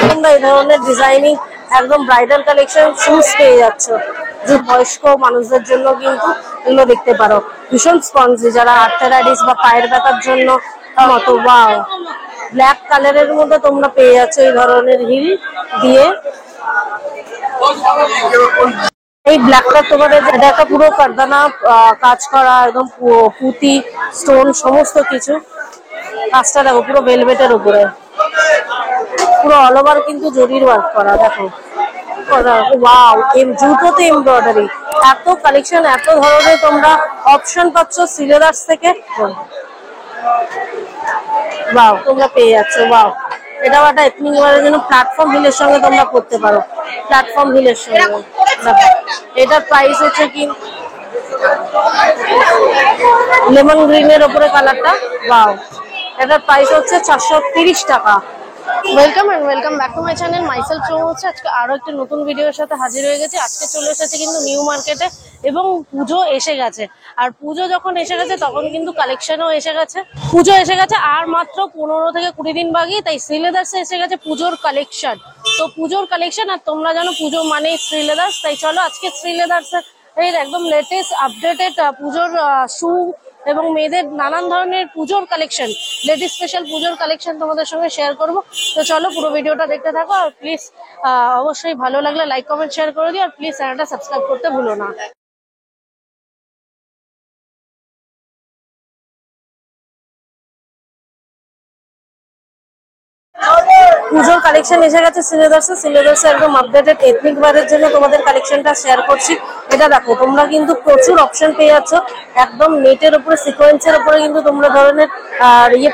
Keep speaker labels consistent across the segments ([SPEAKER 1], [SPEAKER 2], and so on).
[SPEAKER 1] তোমরা এই ধরনের ডিজাইনিং একদম ব্রাইডাল কালেকশন শুজ পেয়ে যাচ্ছ, যে বয়স্ক মানুষদের জন্য কিন্তু এগুলো দেখতে পারো। ভীষণ স্পঞ্জি, যারা আর্থারাইটিস বা পায়ের ব্যথার জন্য মতো। ওয়াও, ব্ল্যাক কালারের মধ্যে তোমরা পেয়ে যাচ্ছ এই ধরনের হিল দিয়ে। এই ব্ল্যাকটা তোমাদের, এটা একটা পুরো কারদানা কাজ করা, একদম পুঁতি স্টোন সমস্ত কিছু। কাজটা দেখো পুরো ভেলভেটের উপরে, পুরো অল ওভার কিন্তু জরির ওয়ার্ক করা। দেখো ওয়াও, জুতোতে এমব্রয়ডারি, এত কালেকশন, এত ধরনের তোমরা অপশন পাচ্ছ সিলেদার্স থেকে। ওয়াও, তোমরা পেয়ে যাচ্ছ। ওয়াও, এটাও একটা এথনিক ওয়্যারের জন্য প্ল্যাটফর্ম হিলের সঙ্গে তোমরা করতে পারো, প্ল্যাটফর্ম হিলের সঙ্গে। এটার প্রাইস হচ্ছে কি লেমন গ্রিনের ওপরে কালারটা। ওয়াও, এটার প্রাইস হচ্ছে 430 টাকা। Welcome and welcome back to my channel, myself Choumu হচ্ছে। আজকে আরো একটা নতুন ভিডিওর সাথে হাজির হয়ে গেছি। আজকে চলে এসেছে কিন্তু নিউ মার্কেটে, এবং পুজো এসে গেছে। আর পুজো যখন এসে গেছে তখন কিন্তু কালেকশনও এসে গেছে। পুজো এসে গেছে আর মাত্র 15 থেকে 20 দিন বাকি, তাই শ্রীলেদার্সে এসে গেছে পুজোর কালেকশন। তো পুজোর কালেকশন, আর তোমরা জানো পুজো মানে শ্রীলেদার্স, তাই চলো আজকে শ্রীলেদার্সের একদম লেটেস্ট আপডেটেড পুজোর শু এবং মেয়েদের নানান ধরনের পুজোর কালেকশন, লেডিস স্পেশাল পুজোর কালেকশন তোমাদের সঙ্গে শেয়ার করব। তো চলো পুরো ভিডিওটা দেখতে থাকো, আর প্লিজ অবশ্যই ভালো লাগলে লাইক কমেন্ট শেয়ার করে দিও, আর প্লিজ চ্যানেলটা সাবস্ক্রাইব করতে ভুলো না। পুজোর কালেকশন এসে গেছে সিলেদার্সে একদম আপডেটেড এথনিক ওয়্যারের জন্য তোমাদের কালেকশনটা শেয়ার করছি। এটা দেখো, তোমরা কিন্তু প্রচুর অপশন পেয়ে যাচ্ছ, একদম নেটের উপরে সিকোয়েন্সের উপরে কিন্তু তোমরা ধরনের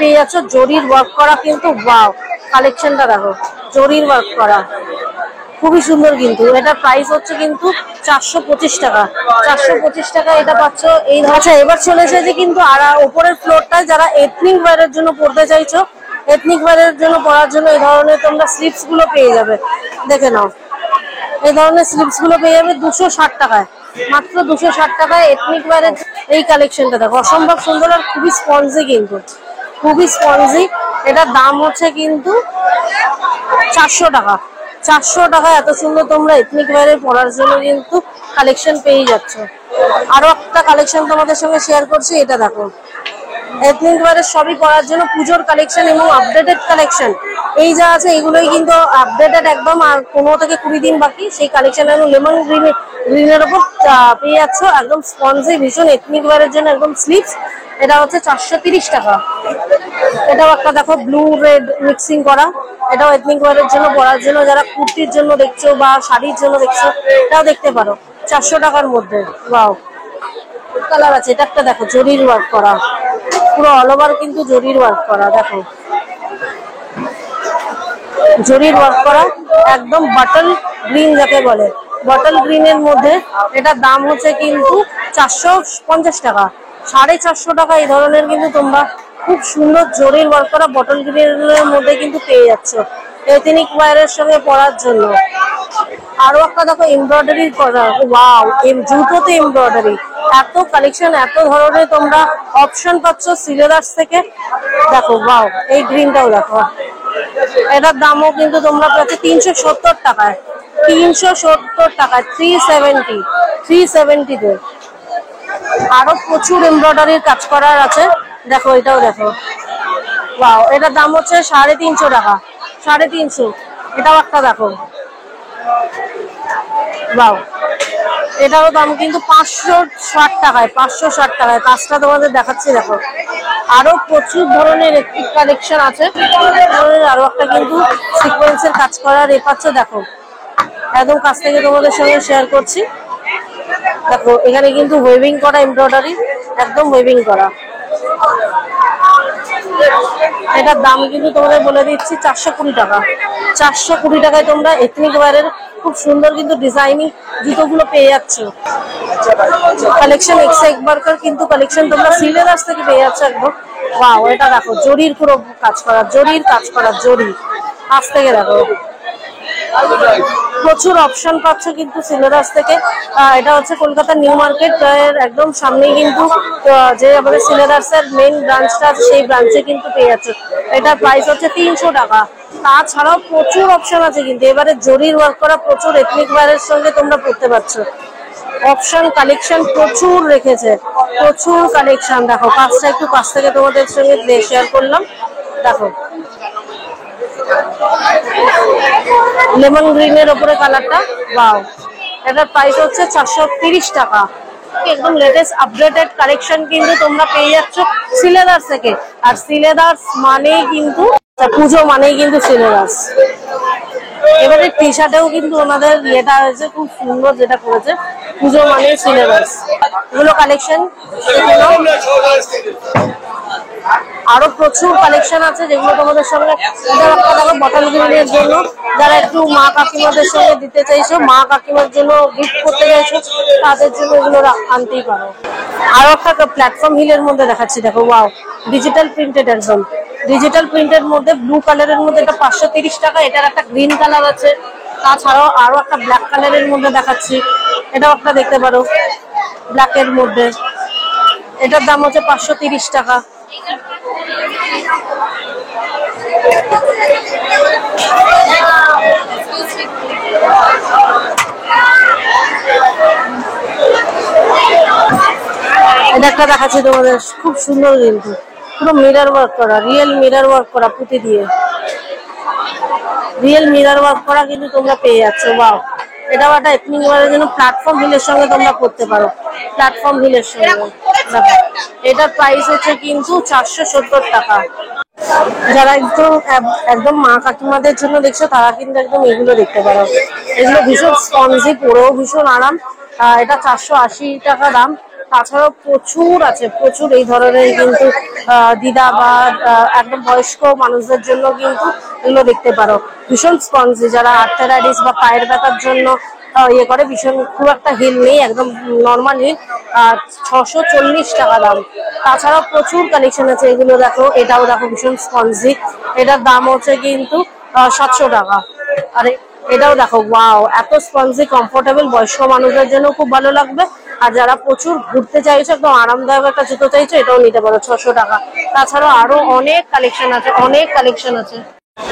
[SPEAKER 1] পেয়ে যাচ্ছ, জরির ওয়ার্ক করা কিন্তু। ওয়াও, কালেকশনটা দেখো, জরির ওয়ার্ক করা খুবই সুন্দর কিন্তু। এটা প্রাইস হচ্ছে কিন্তু 425 টাকা। 425 টাকা এটা পাচ্ছ এই। আচ্ছা, এবার চলে এসেছে কিন্তু আর উপরের ফ্লোরটায়, যারা এথনিক ওয়্যারের জন্য পড়তে চাইছো, এথনিক ওয়্যারের জন্য পরার জন্য এই ধরনের তোমরা স্লিপস গুলো পেয়ে যাবে। দেখে নাও, এই ধরনের স্লিপস গুলো পেয়ে যাবে 260 টাকায়, মাত্র 260 টাকায় এথনিক ওয়্যারের এই কালেকশনটা দেখো, অসম্ভব সুন্দর আর খুবই স্পঞ্জি কিন্তু, খুবই স্পঞ্জি। এটার দাম হচ্ছে কিন্তু 400 টাকা। 400 টাকায় এত সুন্দর তোমরা এথনিক ওয়্যারে পরার জন্য কিন্তু কালেকশন পেয়ে যাচ্ছ। আরো একটা কালেকশন তোমাদের সঙ্গে শেয়ার করছি, এটা দেখো, এথনিক ওয়্যারের সবই পরার জন্য পুজোর কালেকশন এবং আপডেটেড কালেকশন। এই যা আছে এগুলোই কিন্তু আপডেটেড একদম, আর 15 থেকে 20 দিন বাকি। সেই কালেকশন এবং লেমন গ্রিনের ওপর পেয়ে যাচ্ছ, একদম স্পঞ্জি ভীষণ এথনিক ওয়্যারের জন্য একদম স্লিপস। এটা হচ্ছে 430 টাকা। এটাও একটা দেখো, ব্লু রেড মিক্সিং করা, এটাও এথনিক ওয়্যারের জন্য পরার জন্য, যারা কুর্তির জন্য দেখছো বা শাড়ির জন্য দেখছো, এটাও দেখতে পারো 400 টাকার মধ্যে। ওয়াও, কালার আছে। এটা একটা দেখো, জরির ওয়ার্ক করা, পুরো অল ওভার কিন্তু জরির ওয়ার্ক করা। দেখো, জরির ওয়ার্ক করা, একদম বাটল গ্রিন যাকে বলে, বটল গ্রিনের মধ্যে। এটার দাম হচ্ছে কিন্তু 450 টাকা। 450 টাকা এই ধরনের কিন্তু তোমরা খুব সুন্দর জরির ওয়ার্ক করা বটল গ্রিনের মধ্যে কিন্তু পেয়ে যাচ্ছ এথনিক ওয়্যারের সঙ্গে পরার জন্য। আরো একটা দেখো, এমব্রয়ডারি করা। ওয়াও, জুতোতে এমব্রয়ডারি, এত কালেকশন, এত ধরনের তোমরা অপশন পাচ্ছ সিলেদার্স থেকে। দেখো, ওয়াও, এই গ্রিনটাও দেখো, এটার দামও কিন্তু তোমরা পাচ্ছ 370 টাকায়। 370 টাকায় 370 তে। আরো প্রচুর এমব্রয়ডারির কাজ করার আছে। দেখো, এটাও দেখো, ওয়াও, এটার দাম হচ্ছে 350 টাকা। 350। এটাও একটা দেখো, ওয়াও, এটারও দাম কিন্তু 560 টাকায়। 560 টাকায় কাজটা তোমাদের দেখাচ্ছি। দেখো, আরো প্রচুর ধরনের এথনিক কালেকশন আছে। আরো একটা কিন্তু সিকোয়েন্সের কাজ করার পাচ্ছ। দেখো, একদম কাছ থেকে তোমাদের সঙ্গে শেয়ার করছি। দেখো, এখানে কিন্তু ওয়েভিং করা এমব্রয়ডারি, একদম ওয়েভিং করা। এটার দাম কিন্তু তোমাদের বলে দিচ্ছি 420 টাকা। 420 টাকায় তোমরা এথনিক ওয়্যারের খুব সুন্দর কিন্তু ডিজাইনিং জুতোগুলো পেয়ে যাচ্ছ। কালেকশন একবার কিন্তু কালেকশন তোমরা সিলেদার্স থেকে পেয়ে যাচ্ছ একদম। ওয়াও, এটা দেখো, জরির পুরো কাজ করা, জরির কাজ করা, জরি। আজ থেকে দেখো, প্রচুর অপশন পাচ্ছ কিন্তু সিলেদার্স থেকে। এটা হচ্ছে কলকাতা নিউ মার্কেট এর একদম সামনেই কিন্তু যে আমাদের সিলেদার্স এর মেইন ব্রাঞ্চটা আছে সেই ব্রাঞ্চে কিন্তু পেয়ে যাচ্ছে। এটার প্রাইস হচ্ছে 300 টাকা। তাছাড়াও প্রচুর অপশন আছে কিন্তু এবারে জরির ওয়ার্ক করা প্রচুর এথনিক ওয়্যারের সঙ্গে তোমরা পড়তে পারছো। অপশন কালেকশন প্রচুর রেখেছে, প্রচুর কালেকশন। দেখো কাজটা একটু কাছ থেকে তোমাদের সঙ্গে শেয়ার করলাম। দেখো লেমন গ্রিনের ওপরে কালারটা, ওয়াও, এটার প্রাইস হচ্ছে 430 টাকা। একদম লেটেস্ট আপডেটেড কালেকশন কিন্তু তোমরা পেয়ে যাচ্ছ সিলেদার্স থেকে। আর সিলেদার্স মানেই কিন্তু পুজো, মানেই কিন্তু সিলেদার্স। এবারে টি শার্টেও কিন্তু ওনাদের ইয়েটা হয়েছে খুব সুন্দর, যেটা করেছে পুজো মানে সিলেবাস। এগুলো কালেকশন আরো প্রচুর কালেকশন আছে যেগুলো তোমাদের সঙ্গে বটল গ্রিনের জন্য যারা একটু মা কাকিমাদের সঙ্গে দিতে চাইছো, মা কাকিমার জন্য গিফট করতে চাইছো, তাদের জন্য এগুলো আনতেই পারো। আরো একটা প্ল্যাটফর্ম হিলের মধ্যে দেখাচ্ছি, দেখো ওয়াও, ডিজিটাল প্রিন্টেড, একদম ডিজিটাল প্রিন্টের মধ্যে ব্লু কালারের মধ্যে এটা 530 টাকা। এটার একটা গ্রিন কালার আছে, তাছাড়াও আরো একটা ব্ল্যাক কালারের মধ্যে দেখাচ্ছি, এটাও একটা দেখতে পারো ব্ল্যাকের মধ্যে। এটার দাম হচ্ছে 530 টাকা। এটা একটা দেখাচ্ছি তোমাদের, খুব সুন্দর কিন্তু পুরো মিরর ওয়ার্ক করা, রিয়েল মিরর ওয়ার্ক করা, পুঁতি দিয়ে রিয়েল মিরর ওয়ার্ক করা কিন্তু তোমরা পেয়ে যাচ্ছ। ওয়াও, এটাও একটা এথনিক ওয়্যারের জন্য প্ল্যাটফর্ম হিলের সঙ্গে তোমরা করতে পারো, প্ল্যাটফর্ম হিলের সঙ্গে। এটার প্রাইস হচ্ছে কিন্তু 470 টাকা। যারা একদম একদম মা কাকিমাদের জন্য দেখছো তারা কিন্তু একদম এগুলো দেখতে পারো। এগুলো ভীষণ স্পঞ্জি, পরেও ভীষণ আরাম। এটা 480 টাকা দাম। তাছাড়াও প্রচুর আছে, প্রচুর এই ধরনের কিন্তু দিদা বা একদম বয়স্ক মানুষদের জন্য কিন্তু এগুলো দেখতে পারো। ভীষণ স্পঞ্জি, যারা আর্থারাইটিস বা পায়ের ব্যথার জন্য ইয়ে করে, ভীষণ খুব একটা হিল নেই, একদম নর্মাল হিল। 640 টাকা দাম। তাছাড়াও প্রচুর কালেকশন আছে, এগুলো দেখো, এটাও দেখো ভীষণ স্পঞ্জি, এটার দাম হচ্ছে কিন্তু 700 টাকা। আর এটাও দেখো, ওয়াও, এত স্পঞ্জি, কমফোর্টেবল, বয়স্ক মানুষদের জন্য খুব ভালো লাগবে। আর যারা প্রচুর ঘুরতে চাইছো, একদম আরামদায়ক একটা জুতো চাইছো, এটাও নিতে পারো 600 টাকা। তাছাড়াও আরো অনেক কালেকশন আছে, অনেক কালেকশন আছে।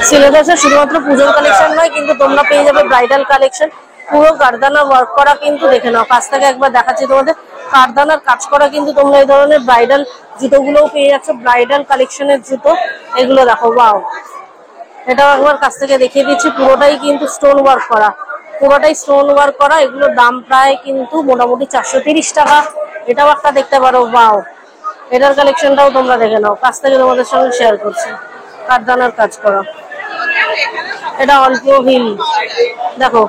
[SPEAKER 1] সিলেবাসে শুধুমাত্র পুজোর কালেকশন নয়, কিন্তু তোমরা পেয়ে যাবে ব্রাইডাল কালেকশন। পুরো কারদানা ওয়ার্ক করা কিন্তু, দেখে নাও কাছ থেকে একবার দেখাচ্ছি তোমাদের, কারদানার কাজ করা কিন্তু তোমরা এই ধরনের ব্রাইডাল জুতোগুলোও পেয়ে যাচ্ছ, ব্রাইডাল কালেকশনের জুতো। এগুলো দেখো, ওয়াও, এটাও একবার কাছ থেকে দেখিয়ে দিচ্ছি, পুরোটাই কিন্তু স্টোন ওয়ার্ক করা, পুরোটাই স্টোন ওয়ার্ক করা। এগুলোর দাম প্রায় কিন্তু মোটামুটি 430 টাকা। এটাও একটা দেখতে পারো, ওয়াও, এটার কালেকশনটাও তোমরা দেখে নাও, কাছ থেকে তোমাদের সঙ্গে শেয়ার করছি, কারদানার কাজ করা। এটা অল্প হিল, দেখো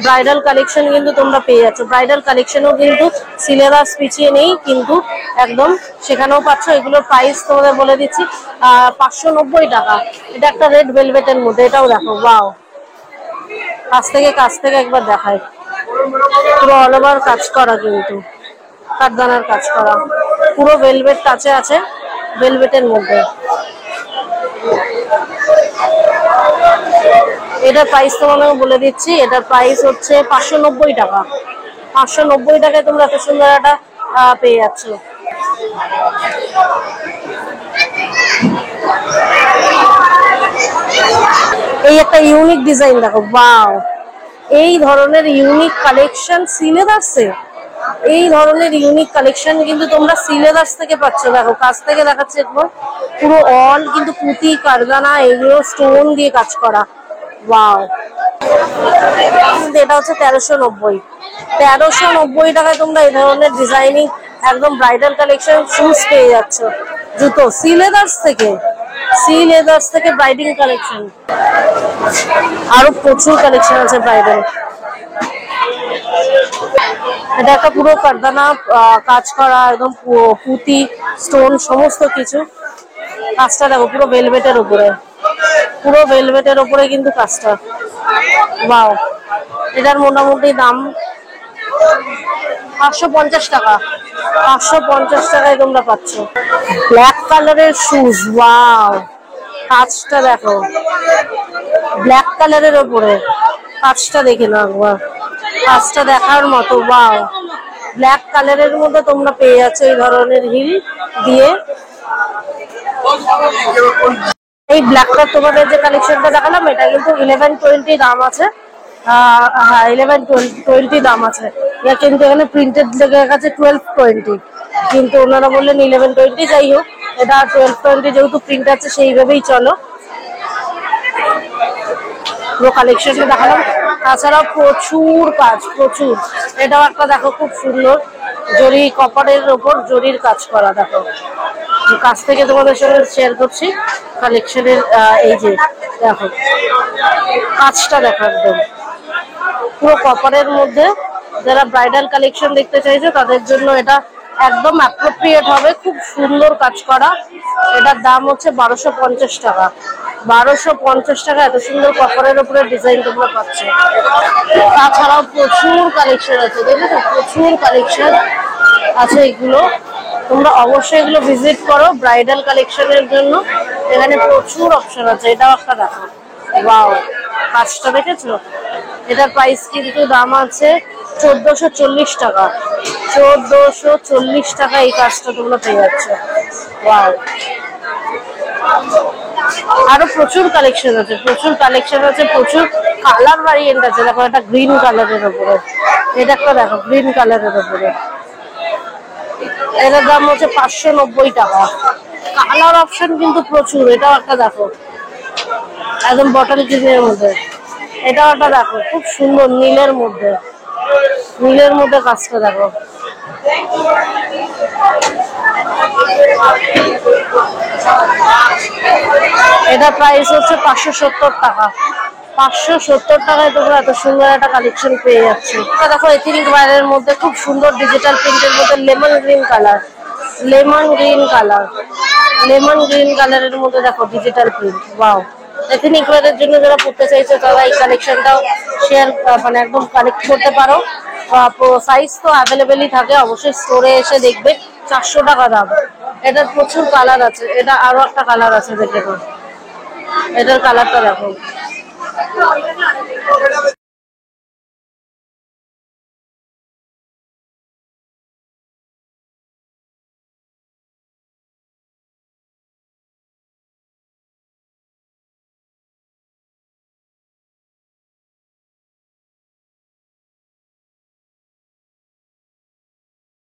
[SPEAKER 1] ব্রাইডাল কালেকশন কিন্তু তোমরা পেয়ে যাচ্ছ। ব্রাইডাল কালেকশনও কিন্তু সিলেবাস পিছিয়ে নেই, কিন্তু একদম সেখানেও পাচ্ছ। এগুলোর প্রাইস তোমাদের বলে দিচ্ছি, 590 টাকা। এটা একটা রেড ভেলভেটের মধ্যে, এটাও দেখো, ওয়াও, কাছ থেকে একবার দেখায়, পুরো অল ওভার কাজ করা কিন্তু, কারদানার কাজ করা, পুরো ভেলভেট টাচে আছে, ভেলভেটের মধ্যে। এটার প্রাইস তোমাকে বলে দিচ্ছি, এটার প্রাইস হচ্ছে 590 টাকা। 590 টাকায় তোমরা এত সুন্দর একটা পেয়ে যাচ্ছ। এই একটা ইউনিক ডিজাইন দেখো, ওয়াও, এই ধরনের ইউনিক কালেকশন সিলেবাসে, এই ধরনের ইউনিক কালেকশন কিন্তু তোমরা সিলেবাস থেকে পাচ্ছ। দেখো কাছ থেকে দেখাচ্ছে একবার, পুরো অল কিন্তু পুঁতি, কারদানা, এগুলো স্টোন দিয়ে কাজ করা, ওয়াও। এটা হচ্ছে 1390 টাকায় তোমরা এই ধরনের ডিজাইনিং একদম ব্রাইডাল কালেকশন শুজ পেয়ে যাচ্ছ, জুতো সিলেদার্স থেকে, সিলেদার্স থেকে ব্রাইডিং কালেকশন। আরো প্রচুর কালেকশন আছে ব্রাইডাল। এটা একটা পুরো কারদানা কাজ করা, একদম পুঁতি, স্টোন, সমস্ত কিছু। কাজটা দেখো, পুরো ভেলভেটের উপরে, পুরো ভেলভেটের উপরে কিন্তু কাজটা, ওয়াও। এটার মোটামুটি দাম 550 টাকা। 550 টাকায় তোমরা পাচ্ছ ব্ল্যাক কালারের শুজ, ওয়াও, কাজটা দেখো, ব্ল্যাক কালারের উপরে কাজটা দেখে নাও একবার, কাজটা দেখার মতো। ওয়াও, ব্ল্যাক কালারের মধ্যে তোমরা পেয়ে যাচ্ছ এই ধরনের হিল দিয়ে। এই ব্ল্যাকটা তোমাদের যে কালেকশনটা দেখালাম এটা কিন্তু 1120 দাম আছে। হ্যাঁ 1120 দাম আছে। এটা কিন্তু এখানে প্রিন্টেড লেগে গেছে 1220, কিন্তু ওনারা বললেন 1120। যাই হোক, এটা 1220 যেহেতু প্রিন্ট আছে সেইভাবেই চলো। পুরো কালেকশনটা দেখালাম। তাছাড়াও প্রচুর কাজ, প্রচুর। এটাও একটা দেখো খুব সুন্দর জরি, কপারের ওপর জরির কাজ করা। দেখো কাছ থেকে তোমাদের সঙ্গে শেয়ার করছি কালেকশনের। এই যে দেখো কাজটা দেখো, একদম পুরো কপারের মধ্যে। যারা ব্রাইডাল কালেকশন দেখতে চাইছো তাদের জন্য এটা একদম অ্যাপ্রোপ্রিয়েট হবে। খুব সুন্দর কাজ করা। এটার দাম হচ্ছে 1250 টাকা। 1250 টাকা এত সুন্দর কপারের উপরে ডিজাইন তোমরা পাচ্ছ। তাছাড়াও প্রচুর কালেকশন আছে, দেখেছো প্রচুর কালেকশন আছে। এগুলো তোমরা অবশ্যই এগুলো ভিজিট করো ব্রাইডাল কালেকশনের জন্য। এখানে প্রচুর অপশন আছে। এটাও একটা দেখো, ওয়াও কাজটা দেখেছো। এটার প্রাইস কিন্তু দাম আছে 1440 টাকা। 1440 টাকা এই কাজটা তোমরা পেয়ে যাচ্ছ। ওয়াও, আরো প্রচুর কালেকশন আছে, প্রচুর কালেকশন আছে, প্রচুর কালার ভ্যারিয়েন্ট আছে। দেখো এটা গ্রিন কালারের উপরে, এটা একটা দেখো গ্রিন কালারের উপরে। এটার দাম হচ্ছে 590 টাকা। কালার অপশন কিন্তু প্রচুর। এটাও একটা দেখো একদম বটল গ্রিনের মধ্যে। এটাও একটা দেখো খুব সুন্দর নীলের মধ্যে, নীলের মধ্যে কাজটা দেখো। এটা প্রাইস হচ্ছে 570 টাকা। 570 টাকায় তোমরা এত সুন্দর একটা কালেকশন পেয়ে যাচ্ছ। এটা দেখো এথনিক ওয়্যারের মধ্যে খুব সুন্দর ডিজিটাল প্রিন্টের মধ্যে lemon green colour, lemon green colour, lemon green কালারের মধ্যে দেখো ডিজিটাল প্রিন্ট। ওয়াও, এথনিক ওয়্যারের জন্য যারা পড়তে চাইছো তারা এই কালেকশনটাও শেয়ার মানে একদম কালেক্ট করতে পারো। সাইজ তো অ্যাভেলেবেলই থাকে, অবশ্যই স্টোরে এসে দেখবে। 400 টাকা দাম। এটার প্রচুর কালার আছে। এটা আরো একটা কালার আছে, দেখে নাও এটার কালারটা দেখো।